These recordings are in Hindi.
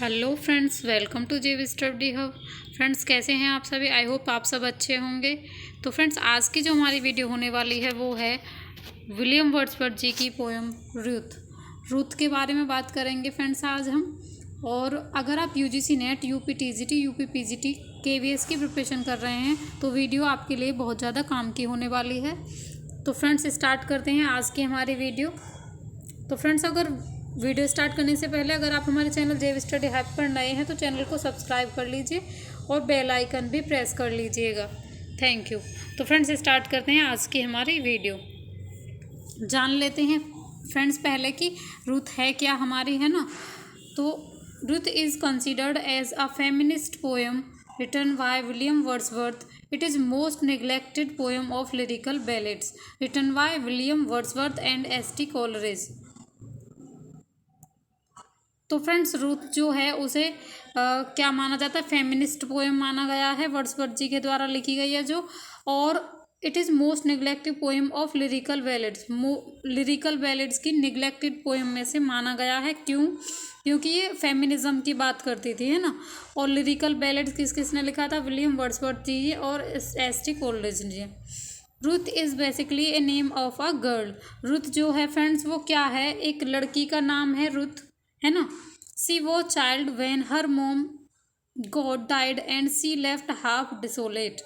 हेलो फ्रेंड्स, वेलकम टू जेव स्टडी हब। फ्रेंड्स, कैसे हैं आप सभी? आई होप आप सब अच्छे होंगे। तो फ्रेंड्स, आज की जो हमारी वीडियो होने वाली है वो है विलियम वर्ड्सवर्थ जी की पोएम रूथ के बारे में बात करेंगे फ्रेंड्स आज हम। और अगर आप UGC net, UP TGT, UP PGT, KVS की प्रिपरेशन कर रहे हैं तो वीडियो आपके लिए बहुत ज़्यादा काम की होने वाली है। तो फ्रेंड्स, स्टार्ट करते हैं आज की हमारी वीडियो। तो फ्रेंड्स, अगर वीडियो स्टार्ट करने से पहले अगर आप हमारे चैनल जेव स्टडी हब पर नए हैं तो चैनल को सब्सक्राइब कर लीजिए और बेल आइकन भी प्रेस कर लीजिएगा। Thank you. तो फ्रेंड्स, स्टार्ट करते हैं आज की हमारी वीडियो। जान लेते हैं फ्रेंड्स पहले कि रूथ है क्या हमारी, है ना। तो Ruth is considered as a feminist poem written by William Wordsworth. It is most neglected poem of lyrical ballads written by William Wordsworth and S.T. Coleridge. तो फ्रेंड्स, रूथ जो है उसे क्या माना जाता है? फेमिनिस्ट पोएम माना गया है, वर्ड्सवर्थ जी के द्वारा लिखी गई है जो। और it is most neglected poem of lyrical ballads, lyrical ballads की निगलेक्टेड पोएम में से माना गया है। क्यों? क्योंकि ये फेमिनिज्म की बात करती थी, है ना। और लिरिकल बैलेड्स किसने लिखा था? विलियम वर्ड्सवर्थ जी और S.T. Coleridge ji. Ruth is basically a name of a girl. Ruth जो है फ्रेंड्स वो क्या है? एक लड़की का नाम है रूथ, है ना। सी वो child when her mom got died and she left half desolate.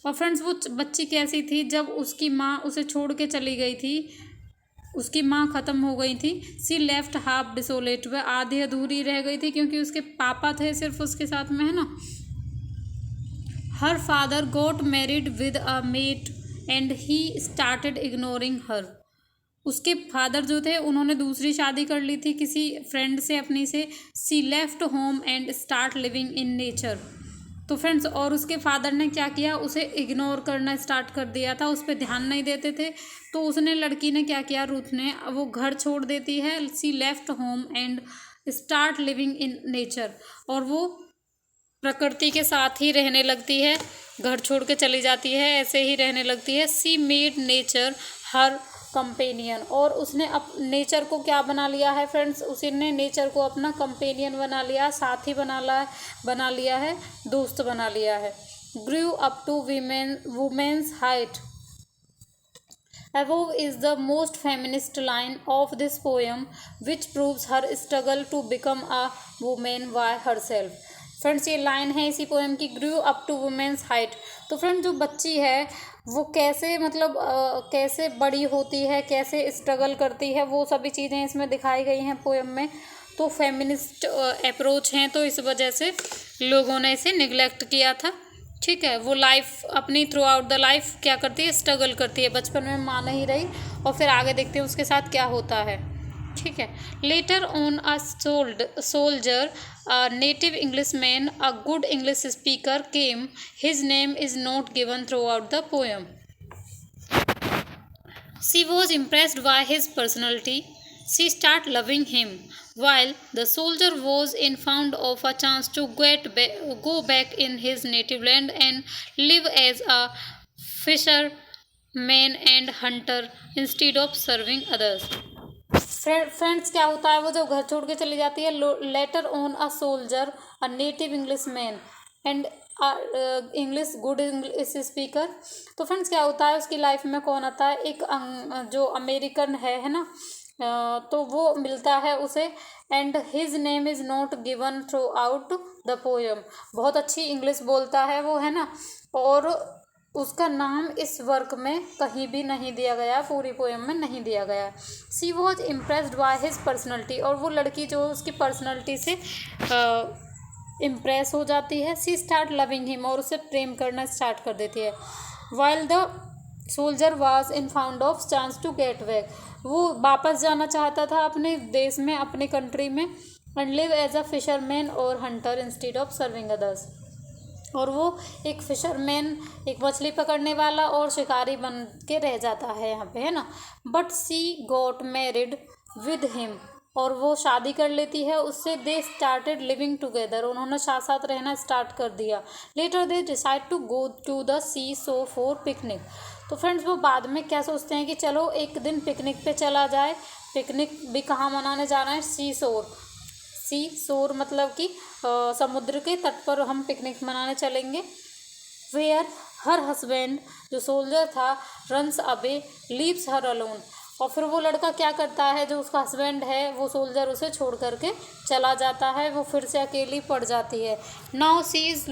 और फ्रेंड्स, वो बच्ची कैसी थी? जब उसकी माँ उसे छोड़ के चली गई थी, उसकी माँ ख़त्म हो गई थी। सी लेफ्ट हाफ डिसोलेट, वह आधी अधूरी रह गई थी क्योंकि उसके पापा थे सिर्फ उसके साथ में, है ना। Her father got married with a mate and he started ignoring her. उसके फादर जो थे उन्होंने दूसरी शादी कर ली थी किसी फ्रेंड से अपनी से। She left home and start living in nature. तो फ्रेंड्स, और उसके फादर ने क्या किया? उसे इग्नोर करना स्टार्ट कर दिया था, उस पर ध्यान नहीं देते थे। तो उसने, लड़की ने क्या किया? रूथ ने, वो घर छोड़ देती है। She left home and start living in nature, और वो प्रकृति के साथ ही रहने लगती है, घर छोड़ के चली जाती है, ऐसे ही रहने लगती है। सी मेड नेचर हर कंपेनियन, और उसने नेचर को क्या बना लिया है फ्रेंड्स? उसने नेचर को अपना कंपेनियन बना लिया, साथी बना लिया है, दोस्त बना लिया है। Grew up to woman's height above is the most feminist line of this poem, which proves her struggle to become a woman by herself. Friends, ये लाइन है इसी पोएम की, grew up to woman's height. तो फ्रेंड, जो बच्ची है वो कैसे, मतलब कैसे बड़ी होती है, कैसे स्ट्रगल करती है, वो सभी चीज़ें इसमें दिखाई गई हैं पोएम में। तो फेमिनिस्ट अप्रोच हैं, तो इस वजह से लोगों ने इसे निगलेक्ट किया था। ठीक है, वो लाइफ अपनी थ्रू आउट द लाइफ क्या करती है? स्ट्रगल करती है। बचपन में माँ नहीं रही और फिर आगे देखते हैं उसके साथ क्या होता है। ठीक है। Later on a soldier, a native English man, a good English speaker came, his name is not given through out the poem. She was impressed by his personality. She started loving him, while the soldier was informed of a chance to go back in his native land and live as a fisherman and hunter instead of serving others. Friends, क्या होता है? वो जब घर छोड़ के चली जाती है, later on a soldier, a native English man and English good English speaker. तो फ्रेंड्स, क्या होता है? उसकी लाइफ में कौन आता है? एक जो अमेरिकन है ना। तो वो मिलता है उसे, and his name is not given through out the poem. बहुत अच्छी इंग्लिश बोलता है वो, है ना। और उसका नाम इस वर्क में कहीं भी नहीं दिया गया, पूरी पोएम में नहीं दिया गया। She was impressed by his personality, और वो लड़की जो उसकी पर्सनैलिटी से इम्प्रेस हो जाती है। सी स्टार्ट लविंग हिम, और उसे प्रेम करना स्टार्ट कर देती है। While the soldier was in found of chance to get back, वो वापस जाना चाहता था अपने देश में, अपने कंट्री में, and live as a fisherman और hunter instead of serving others. और वो एक फिशरमैन, एक मछली पकड़ने वाला और शिकारी बन के रह जाता है यहाँ पे, है ना। But she got married with him, और वो शादी कर लेती है उससे। दे स्टार्टेड लिविंग टुगेदर, उन्होंने साथ साथ रहना स्टार्ट कर दिया। Later they decide to go to the seashore for picnic. तो फ्रेंड्स, वो बाद में क्या सोचते हैं कि चलो एक दिन पिकनिक पे चला जाए। पिकनिक भी कहाँ मनाने जाना है? सी सी शोर मतलब कि समुद्र के तट पर हम पिकनिक मनाने चलेंगे। वेयर हर हस्बैंड जो सोल्जर था runs away leaves her alone, और फिर वो लड़का क्या करता है, जो उसका हस्बैंड है वो सोल्जर उसे छोड़ करके चला जाता है, वो फिर से अकेली पड़ जाती है। Now she is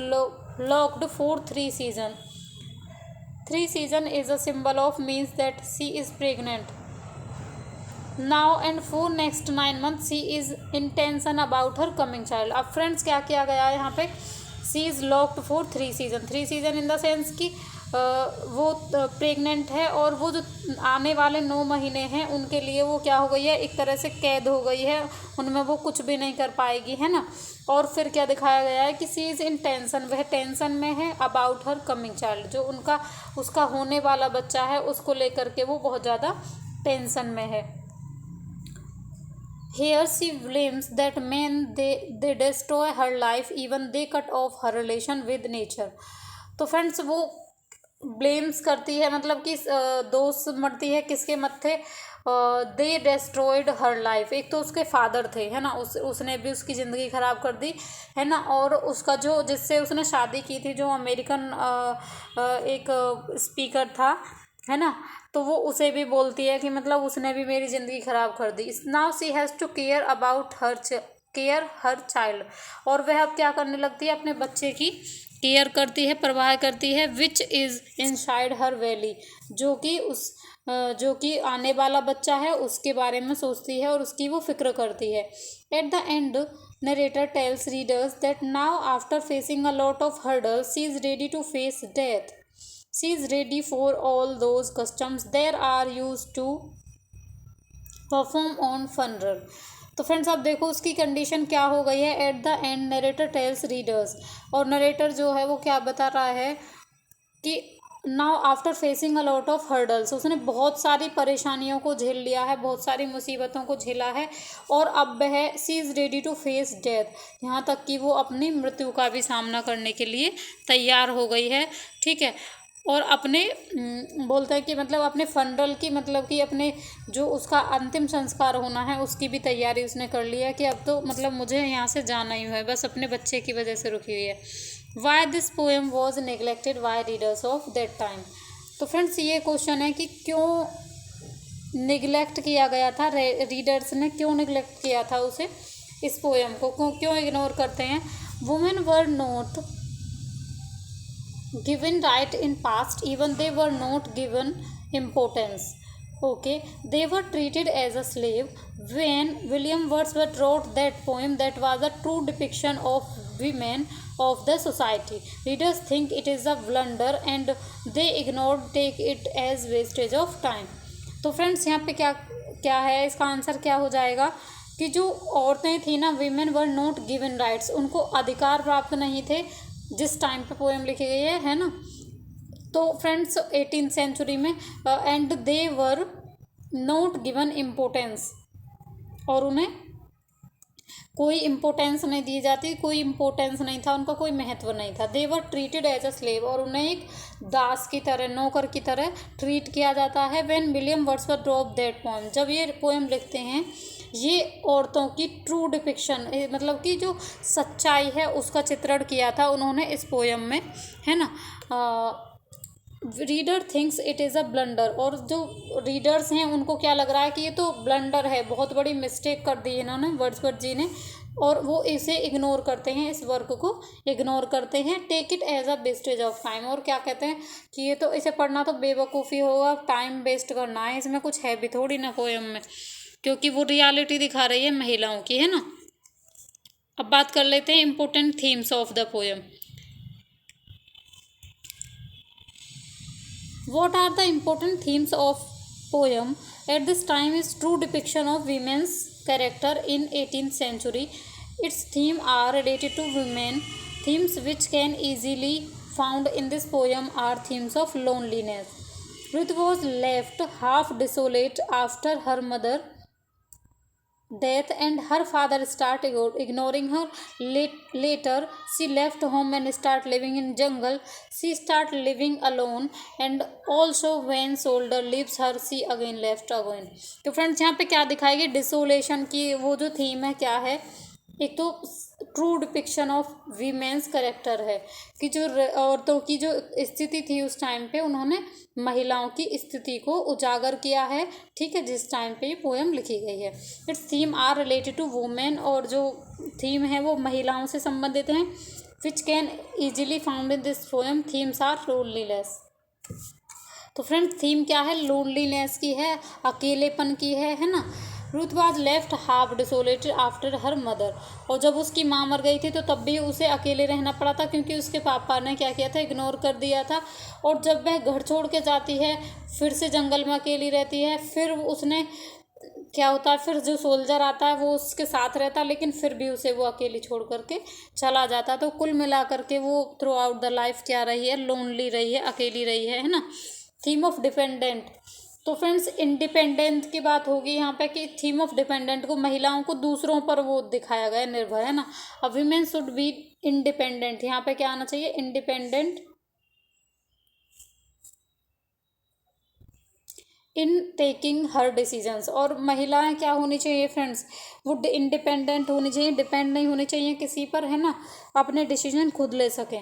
locked for 3 season. 3 season is a symbol of means that she is pregnant now and for next 9 month she is in tension about her coming child. अब फ्रेंड्स क्या किया गया है यहाँ पे, she is locked for 3 season. 3 season in the sense कि वो प्रेग्नेंट है, और वो जो आने वाले 9 महीने हैं उनके लिए वो क्या हो गई है, एक तरह से कैद हो गई है, उनमें वो कुछ भी नहीं कर पाएगी, है ना। और फिर क्या दिखाया गया है कि सी इज़ इन टेंशन, वह टेंशन में है अबाउट हर कमिंग चाइल्ड, जो उसका होने वाला बच्चा है उसको लेकर के वो बहुत ज़्यादा टेंशन में है। Here she blames that men they destroy her life, even they cut off her relation with nature। तो फ्रेंड्स वो ब्लेम्स करती है, मतलब कि दोष मरती है किसके मत्थे, दे डेस्ट्रॉयड हर लाइफ। एक तो उसके फादर थे, है ना, उसने भी उसकी ज़िंदगी ख़राब कर दी, है ना। और उसका जो जिससे उसने शादी की थी, जो अमेरिकन एक स्पीकर था, है ना, तो वो उसे भी बोलती है कि मतलब उसने भी मेरी ज़िंदगी ख़राब कर दी। Now she has to care about her child, और वह अब क्या करने लगती है, अपने बच्चे की केयर करती है, परवाह करती है, which is inside her valley, जो कि आने वाला बच्चा है उसके बारे में सोचती है और उसकी वो फिक्र करती है। At the end narrator tells readers that now after facing a lot of hurdles she is ready to face death. She is ready for all those customs there are used to perform on funeral। तो फ्रेंड्स अब देखो उसकी कंडीशन क्या हो गई है। At the end narrator tells readers, और नरेटर जो है वो क्या बता रहा है कि now after facing a lot of hurdles, उसने बहुत सारी परेशानियों को झेल लिया है, बहुत सारी मुसीबतों को झेला है, और अब वह she is ready to face death, यहाँ तक कि वो अपनी मृत्यु का भी सामना करने के लिए तैयार हो गई है, ठीक है। और अपने बोलता है कि मतलब अपने फनरल की, मतलब कि अपने जो उसका अंतिम संस्कार होना है उसकी भी तैयारी उसने कर ली है, कि अब तो मतलब मुझे यहाँ से जाना ही है, बस अपने बच्चे की वजह से रुकी हुई है। Why this poem was neglected by readers of that time. तो फ्रेंड्स ये क्वेश्चन है कि क्यों निगलेक्ट किया गया था, रीडर्स ने क्यों निगलेक्ट किया था उसे, इस पोएम को क्यों इग्नोर करते हैं। Women were not given right in past, even they were not given importance, okay, they were treated as a slave। when William Wordsworth wrote that poem, that was a true depiction of women of the society। readers think it is a blunder and they take it as wastage of time। तो फ्रेंड्स यहाँ पे क्या क्या है, इसका आंसर क्या हो जाएगा कि जो औरतें थी ना, women were not given rights, उनको अधिकार प्राप्त नहीं थे जिस टाइम पे पोएम लिखी गई है ना। तो फ्रेंड्स 18th सेंचुरी में, and they were not given importance, और उन्हें कोई इम्पोर्टेंस नहीं दी जाती, कोई इम्पोर्टेंस नहीं था, उनका कोई महत्व नहीं था। They were treated as a slave, और उन्हें एक दास की तरह, नौकर की तरह ट्रीट किया जाता है। When William Wordsworth drop that poem, जब ये पोएम लिखते हैं, ये औरतों की ट्रू डिपिक्शन, मतलब कि जो सच्चाई है उसका चित्रण किया था उन्होंने इस पोएम में, है ना। Reader thinks it is a blunder, और जो रीडर्स हैं उनको क्या लग रहा है कि ये तो ब्लंडर है, बहुत बड़ी मिस्टेक कर दी इन्होंने वर्ड्सवर्थ जी ने, और वो इसे इग्नोर करते हैं, इस वर्क को इग्नोर करते हैं। Take it as a wastage of time, और क्या कहते हैं कि ये तो इसे पढ़ना तो बेवकूफ़ी होगा, टाइम वेस्ट करना है, इसमें कुछ है भी थोड़ी ना पोएम में, क्योंकि वो रियलिटी दिखा रही है महिलाओं की, है ना। अब बात कर लेते हैं important themes of the poem. What are the important themes of poem at this time is true depiction of women's character in 18th century। Its theme are related to women। Themes which can easily found in this poem are themes of loneliness। Ruth was left half desolate after her mother death and her father started ignoring her. Later she left home and start living in jungle। she start living alone and also when soldier leaves her she again left again। तो फ्रेंड्स यहाँ पे क्या दिखाएगी, डिसोलेशन की वो जो थीम है क्या है, एक तो true depiction of women's character है कि जो औरतों की जो स्थिति थी उस टाइम पे, उन्होंने महिलाओं की स्थिति को उजागर किया है, ठीक है, जिस टाइम पे ये पोएम लिखी गई है। Its theme are related to women, और जो थीम है वो महिलाओं से संबंधित हैं। Which can easily found in this poem. Themes are loneliness. तो फ्रेंड्स थीम क्या है? लोनलीनेस की है, अकेलेपन की है ना। Ruth was left half desolated after her mother, और जब उसकी माँ मर गई थी तो तब भी उसे अकेले रहना पड़ा था, क्योंकि उसके पापा ने क्या किया था? इग्नोर कर दिया था। और जब वह घर छोड़ के जाती है, फिर से जंगल में अकेली रहती है, फिर उसने क्या होता है, फिर जो सोल्जर आता है वो उसके साथ रहता है, लेकिन फिर भी उसे वो अकेली छोड़ करके चला जाता। तो कुल मिला करके वो थ्रू आउट द लाइफ क्या रही है? लोनली रही है, अकेली रही है ना। Theme of dependent. तो फ्रेंड्स इंडिपेंडेंट की बात होगी यहाँ पे कि थीम ऑफ डिपेंडेंट को महिलाओं को दूसरों पर वो दिखाया गया है, निर्भर, है ना। अ वीमेन शुड बी इंडिपेंडेंट। यहाँ पे क्या आना चाहिए? Independent in taking her decisions. और महिलाएं क्या होनी चाहिए फ्रेंड्स? वो इंडिपेंडेंट होनी चाहिए, डिपेंड नहीं होनी चाहिए किसी पर, है ना, अपने डिसीजन खुद ले सकें।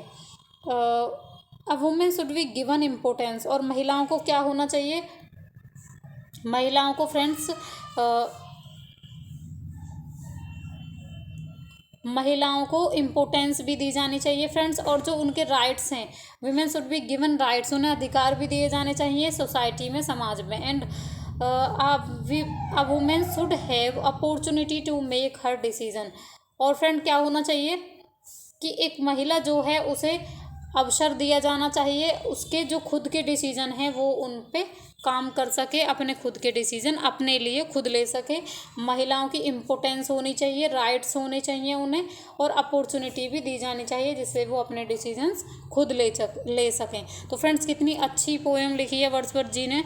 A women should be given importance. और महिलाओं को क्या होना चाहिए? महिलाओं को फ्रेंड्स महिलाओं को इम्पोर्टेंस भी दी जानी चाहिए फ्रेंड्स। और जो उनके राइट्स हैं, women should be given rights, उन्हें अधिकार भी दिए जाने चाहिए सोसाइटी में, समाज में। And a women should have opportunity to make her decision. और फ्रेंड क्या होना चाहिए कि एक महिला जो है उसे अवसर दिया जाना चाहिए, उसके जो खुद के डिसीजन हैं वो उन पे काम कर सके, अपने खुद के डिसीजन अपने लिए खुद ले सके। महिलाओं की इम्पोर्टेंस होनी चाहिए, राइट्स होने चाहिए उन्हें, और अपॉर्चुनिटी भी दी जानी चाहिए जिससे वो अपने डिसीजंस खुद ले सकें। तो फ्रेंड्स कितनी अच्छी पोएम लिखी है वर्ड्सवर्थ जी ने।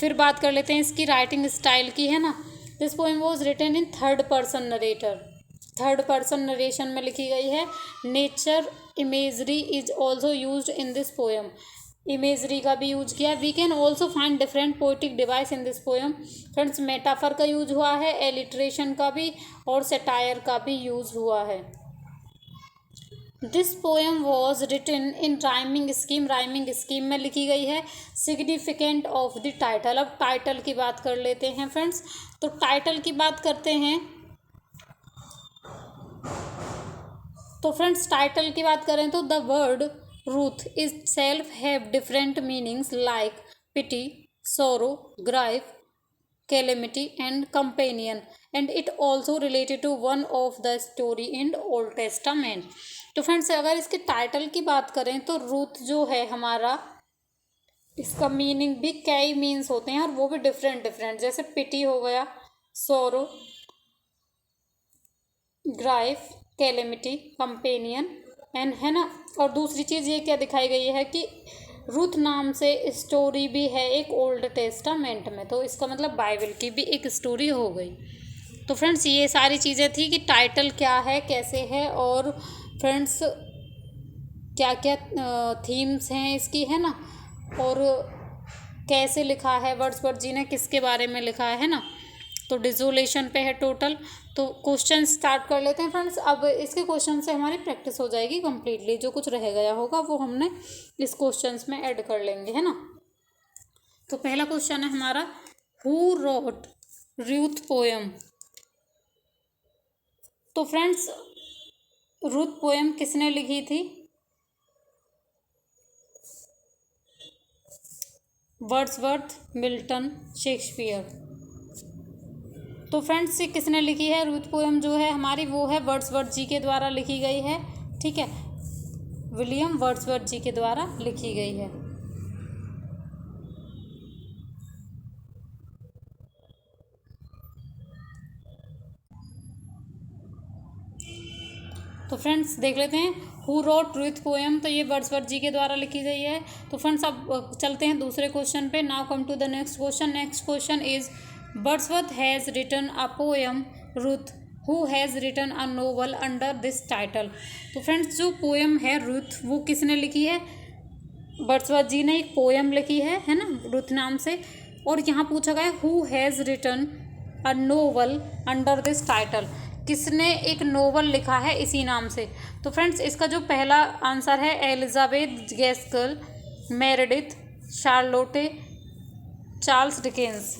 फिर बात कर लेते हैं इसकी राइटिंग स्टाइल की, है ना। This poem was written in third person narrator. Third person narration में लिखी गई है। Nature imagery is also use in this poem. Imagery का भी यूज किया। We can also find different poetic device in this poem. Friends metaphor का यूज हुआ है, एलिट्रेशन का भी, और सेटायर का भी यूज हुआ है। This poem was written in rhyming scheme. Rhyming scheme में लिखी गई है। Significant of the title. अब टाइटल की बात कर लेते हैं फ्रेंड्स। तो टाइटल की बात करते हैं तो फ्रेंड्स टाइटल की बात करें तो the word Ruth is self have different meanings like pity, sorrow, grief, calamity and companion, and it also related to one of the story in old testament. तो फ्रेंड्स अगर इसके टाइटल की बात करें तो रूथ जो है हमारा, इसका मीनिंग भी कई मीन्स होते हैं और वो भी डिफरेंट डिफरेंट, जैसे पिटी हो गया, सोरो, ग्राइफ, कैलेमिटी, कंपेनियन एंड, है ना। और दूसरी चीज़ ये क्या दिखाई गई है कि रूथ नाम से स्टोरी भी है एक ओल्ड टेस्टामेंट में, तो इसका मतलब बाइबल की भी एक स्टोरी हो गई। तो फ्रेंड्स ये सारी चीज़ें थी कि टाइटल क्या है, कैसे है, और फ्रेंड्स क्या क्या थीम्स हैं इसकी, है ना, और कैसे लिखा है वर्ड्सवर्थ जी ने, किसके बारे में लिखा है ना। तो डिसोलेशन पे है टोटल। तो क्वेश्चन स्टार्ट कर लेते हैं फ्रेंड्स। अब इसके क्वेश्चन से हमारी प्रैक्टिस हो जाएगी कम्प्लीटली, जो कुछ रह गया होगा वो हमने इस क्वेश्चंस में ऐड कर लेंगे, है ना। तो पहला क्वेश्चन है हमारा, हु रोट रूथ पोएम। तो फ्रेंड्स रूथ पोएम किसने लिखी थी? Wordsworth, Milton, Shakespeare. तो फ्रेंड्स ये किसने लिखी है? रूथ पोएम जो है हमारी वो है वर्ड्सवर्थ जी के द्वारा लिखी गई है, ठीक है, विलियम वर्ड्सवर्थ जी के द्वारा लिखी गई है। तो फ्रेंड्स देख लेते हैं हु रोट रूथ पोएम, तो ये वर्ड्सवर्थ जी के द्वारा लिखी गई है। तो फ्रेंड्स अब चलते हैं दूसरे क्वेश्चन पे। Now come to the next question. Next question is Wordsworth has written a poem Ruth, who has written a novel under this title. तो फ्रेंड्स जो पोएम है रूथ वो किसने लिखी है? वर्ड्सवर्थ जी ने एक पोएम लिखी है ना, रूथ नाम से। और यहाँ पूछा गया who has written a novel under this title, किसने एक नोवेल लिखा है इसी नाम से? तो फ्रेंड्स इसका जो पहला आंसर है Elizabeth Gaskell, Meredith, Charlotte, Charles Dickens.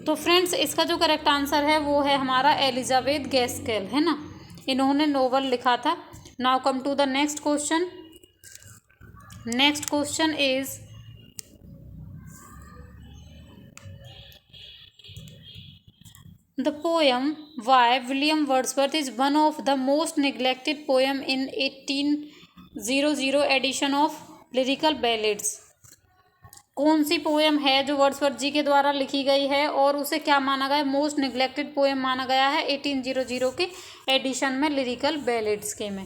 तो फ्रेंड्स इसका जो करेक्ट आंसर है वो है हमारा एलिजाबेथ गैस्केल, है ना, इन्होंने नोवेल लिखा था। Now come to the next question. Next question is the poem why William Wordsworth is one of the most neglected poem in 1800 edition of lyrical ballads. कौन सी पोएम है जो वर्ड्सवर्थ जी के द्वारा लिखी गई है और उसे क्या माना गया, मोस्ट निग्लेक्टेड पोएम माना गया है 1800 के एडिशन में लिरिकल बैलेड्स के में?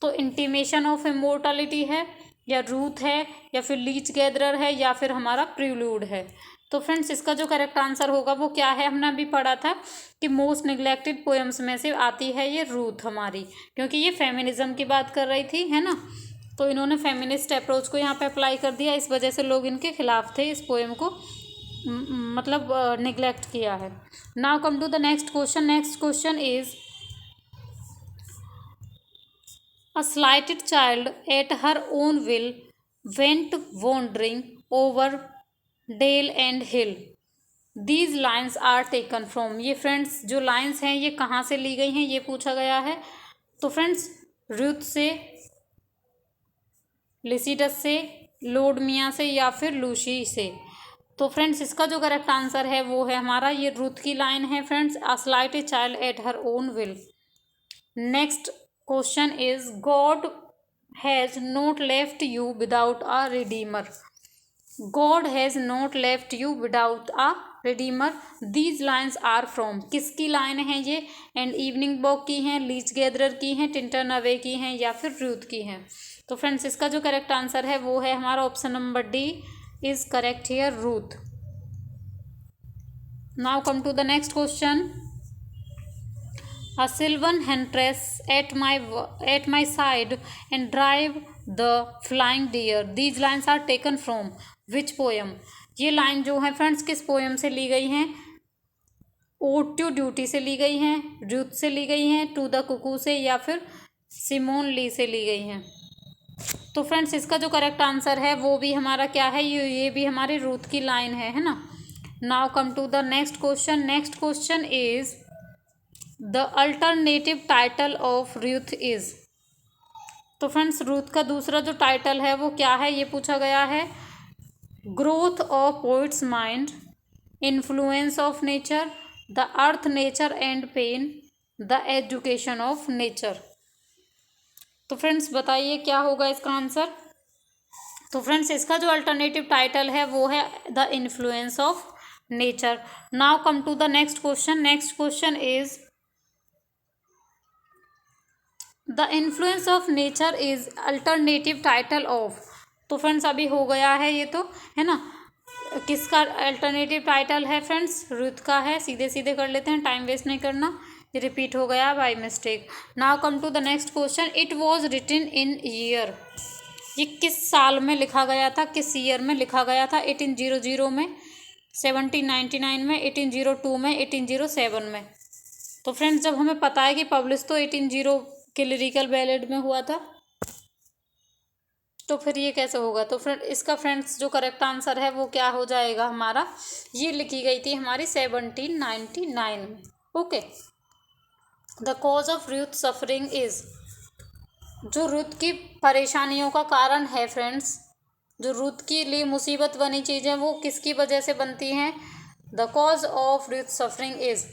तो इंटीमेशन ऑफ इमोर्टलिटी है, या रूथ है, या फिर लीच गैदरर है, या फिर हमारा प्रीलूड है? तो फ्रेंड्स इसका जो करेक्ट आंसर होगा वो क्या है, हमने अभी पढ़ा था कि मोस्ट निग्लेक्टेड पोएम्स में से आती है ये रूथ हमारी, क्योंकि ये फेमिनिज्म की बात कर रही थी, है ना, तो इन्होंने फेमिनिस्ट अप्रोच को यहाँ पे अप्लाई कर दिया, इस वजह से लोग इनके खिलाफ थे, इस पोएम को मतलब निग्लेक्ट किया है। Now come to the next question. Next question is a slighted child at her own will went wandering over dale and hill, these lines are taken from. ये फ्रेंड्स जो लाइन्स हैं ये कहाँ से ली गई हैं ये पूछा गया है। तो फ्रेंड्स रूथ से, लिसिडस से, लॉर्ड मियाँ से, या फिर लूसी से? तो फ्रेंड्स इसका जो करेक्ट आंसर है वो है हमारा ये रूथ की लाइन है friends, a slighted child at her own will. Next question is God has not left you without a redeemer. God has not left you without a redeemer, these lines are from. किसकी लाइन है ये? एंड इवनिंग वॉक की हैं, लीच गैदरर की हैं, टिंटन अवे की हैं, या फिर रूथ की हैं? तो फ्रेंड्स इसका जो करेक्ट आंसर है वो है हमारा option number D is correct here, Ruth. Now come to the next question. A sylvan huntress at my side and drive the flying deer, these lines are taken from which poem? ये लाइन जो है फ्रेंड्स किस पोएम से ली गई हैं? ओड टू ड्यूटी से ली गई हैं, रूथ से ली गई हैं, टू द कुकू से, या फिर सिमोन ली से ली गई हैं? तो फ्रेंड्स इसका जो करेक्ट आंसर है वो भी हमारा क्या है, ये भी हमारी रूथ की लाइन है ना। Now come to the next question. Next question is the alternative title of Ruth is. तो फ्रेंड्स रूथ का दूसरा जो टाइटल है वो क्या है ये पूछा गया है। Growth of poet's mind, influence of nature, the earth, nature and pain, the education of nature. तो फ्रेंड्स बताइए क्या होगा इसका आंसर। तो फ्रेंड्स इसका जो अल्टरनेटिव टाइटल है वो है the influence of nature. Now come to the next question. Next question is the influence of nature is alternative title of. तो फ्रेंड्स अभी हो गया है ये तो, है ना, किसका अल्टरनेटिव टाइटल है फ्रेंड्स? रूथ का है। सीधे सीधे कर लेते हैं, टाइम वेस्ट नहीं करना, ये रिपीट हो गया by mistake. Now come to the next question. It was written in year, ये किस साल में लिखा गया था, किस ईयर में लिखा गया था? 1800 में, 1799 में, 1802 में, 1807 में। तो फ्रेंड्स जब हमें पता है कि पब्लिश तो 1800 के लिरिकल बैलेड में हुआ था, तो फिर ये कैसे होगा? तो फ्रेंड इसका फ्रेंड्स जो करेक्ट आंसर है वो क्या हो जाएगा हमारा, ये लिखी गई थी हमारी 1799 में। Okay. The cause of Ruth suffering is, जो रूथ की परेशानियों का कारण है फ्रेंड्स, जो रूथ के लिए मुसीबत बनी चीज़ें वो किसकी वजह से बनती हैं? The cause of Ruth suffering is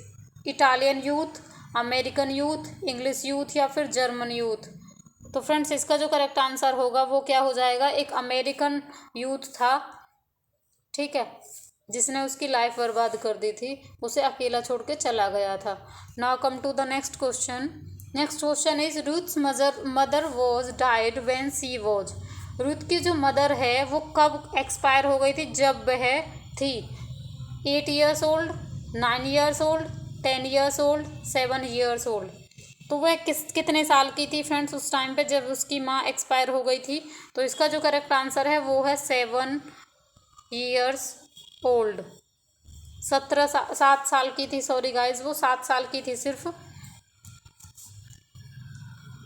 Italian youth, American youth, English youth, या फिर जर्मन यूथ। तो फ्रेंड्स इसका जो करेक्ट आंसर होगा वो क्या हो जाएगा? एक अमेरिकन यूथ था, ठीक है, जिसने उसकी लाइफ बर्बाद कर दी थी, उसे अकेला छोड़ के चला गया था। Now come to the next question. Next question is Ruth's mother was died when she was. Ruth की जो मदर है वो कब एक्सपायर हो गई थी? जब वह थी 8 years old, 9 years old, 10 years old, 7 years old. तो वह कितने साल की थी फ्रेंड्स उस टाइम पे जब उसकी माँ एक्सपायर हो गई थी? तो इसका जो करेक्ट आंसर है वो है 7 years ओल्ड। 7 साल की थी, सॉरी गाइज, वो 7 साल की थी सिर्फ।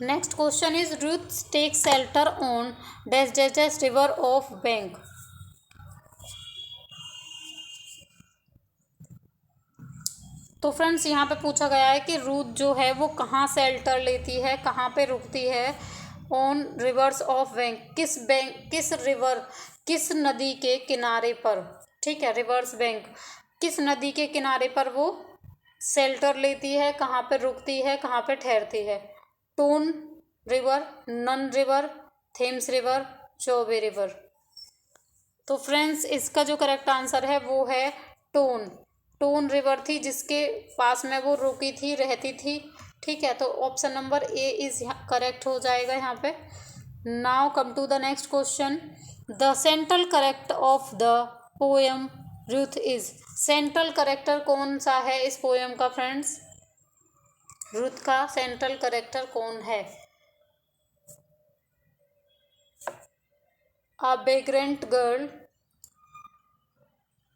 Next question is Ruth take shelter on dash dash dash river of bank. तो फ्रेंड्स यहाँ पे पूछा गया है कि रूथ जो है वो कहाँ शेल्टर लेती है, कहाँ पे रुकती है, ऑन रिवर्स ऑफ बैंक, किस रिवर, किस नदी के किनारे पर, ठीक है, रिवर्स बैंक, किस नदी के किनारे पर वो शेल्टर लेती है, कहाँ पे रुकती है, कहाँ पे ठहरती है। Tone river, Nun river, Thames river, चौबे रिवर। तो फ्रेंड्स इसका जो करेक्ट आंसर है वो है टोन रिवर थी, जिसके पास में वो रुकी थी, रहती थी, ठीक है। तो option number A is correct हो जाएगा यहाँ पे। Now come to the next question. The central correct of the poem Ruth is. Central character कौन सा है इस पोएम का फ्रेंड्स? रुथ का सेंट्रल करेक्टर कौन है? A vagrant girl,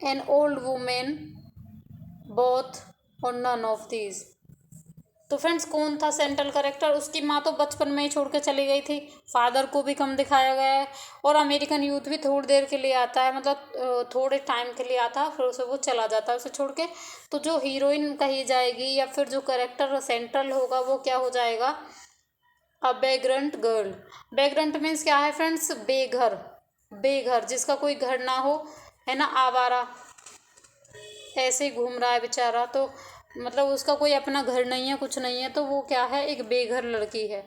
an old woman, both or none of these। तो फ्रेंड्स कौन था सेंट्रल करेक्टर? उसकी माँ तो बचपन में ही छोड़ के चली गई थी, फादर को भी कम दिखाया गया है, और अमेरिकन यूथ भी थोड़ी देर के लिए आता है, मतलब थोड़े टाइम के लिए आता है, फिर उसे वो चला जाता है उसे छोड़ के। तो जो हीरोइन कही जाएगी या फिर जो करेक्टर सेंट्रल होगा वो क्या हो जाएगा? अ वेग्रेंट गर्ल। वेग्रेंट मीन्स क्या है फ्रेंड्स? बेघर, बेघर, जिसका कोई घर ना हो, है ना, आवारा, ऐसे ही घूम रहा है बेचारा, तो मतलब उसका कोई अपना घर नहीं है, कुछ नहीं है, तो वो क्या है? एक बेघर लड़की है।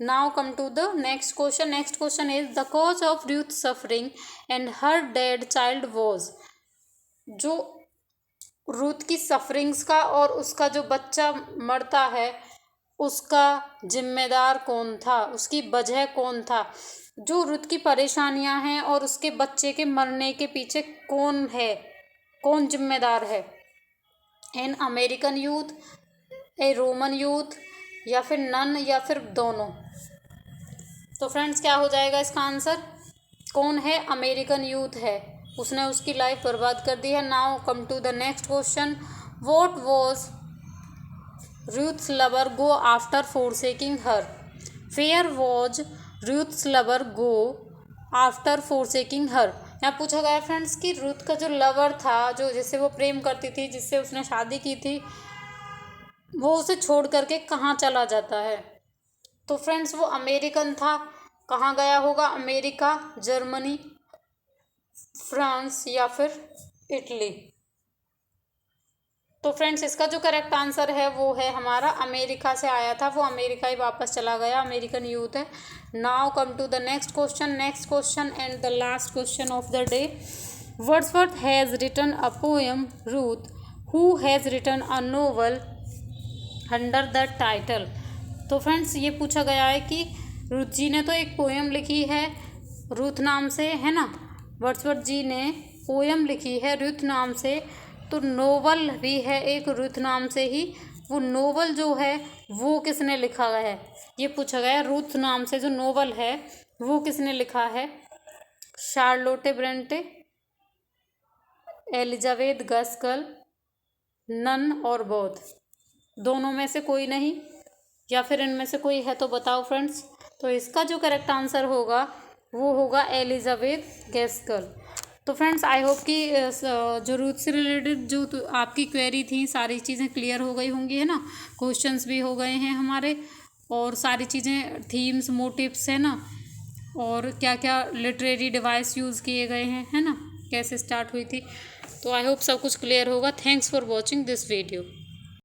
Now come to the next question. Next question is the cause of Ruth suffering and her dead child was. जो रूथ की सफरिंग्स का और उसका जो बच्चा मरता है उसका जिम्मेदार कौन था, उसकी वजह कौन था? जो रुत की परेशानियां हैं और उसके बच्चे के मरने के पीछे कौन है, कौन जिम्मेदार है? An American youth, A Roman youth, या फिर नन, या फिर दोनों। तो फ्रेंड्स क्या हो जाएगा इसका आंसर? कौन है? अमेरिकन यूथ है, उसने उसकी लाइफ बर्बाद कर दी है। Now come to the next question. What was Ruth's lover go after forsaking her? Where was Ruth's lover go after forsaking her? यहाँ पूछा गया फ्रेंड्स कि रुथ का जो लवर था, जो जिससे वो प्रेम करती थी, जिससे उसने शादी की थी, वो उसे छोड़ करके कहाँ चला जाता है? तो फ्रेंड्स वो अमेरिकन था। कहाँ गया होगा? अमेरिका, जर्मनी, फ्रांस, या फिर इटली। तो फ्रेंड्स इसका जो करेक्ट आंसर है वो है हमारा अमेरिका से आया था, वो अमेरिका ही वापस चला गया, अमेरिकन यूथ है। Now come to the next question. Next question and the last question of the day. Wordsworth has written a poem Ruth, who has written a novel under the title. तो फ्रेंड्स ये पूछा गया है कि रुथ जी ने तो एक पोएम लिखी है रूथ नाम से, है ना, वर्ड्सवर्थ जी ने पोएम लिखी है रूथ नाम से, तो नोवेल भी है एक रूथ नाम से ही। वो नोवेल जो है वो किसने लिखा है, ये पूछा गया है। रूथ नाम से जो नोवेल है वो किसने लिखा है? शार्लोटे ब्रेंटे, एलिजाबेथ गस्कल, नन और बोथ। दोनों में से कोई नहीं, या फिर इनमें से कोई है तो बताओ फ्रेंड्स। तो इसका जो करेक्ट आंसर होगा वो होगा एलिजाबेथ गस्कल। तो फ्रेंड्स आई होप कि जो रूथ से रिलेटेड जो आपकी क्वेरी थी सारी चीज़ें क्लियर हो गई होंगी, है ना, क्वेश्चंस भी हो गए हैं हमारे, और सारी चीज़ें थीम्स, मोटिव्स, है ना, और क्या क्या लिटरेरी डिवाइस यूज़ किए गए हैं, है ना, कैसे स्टार्ट हुई थी। तो आई होप सब कुछ क्लियर होगा। Thanks for watching this video.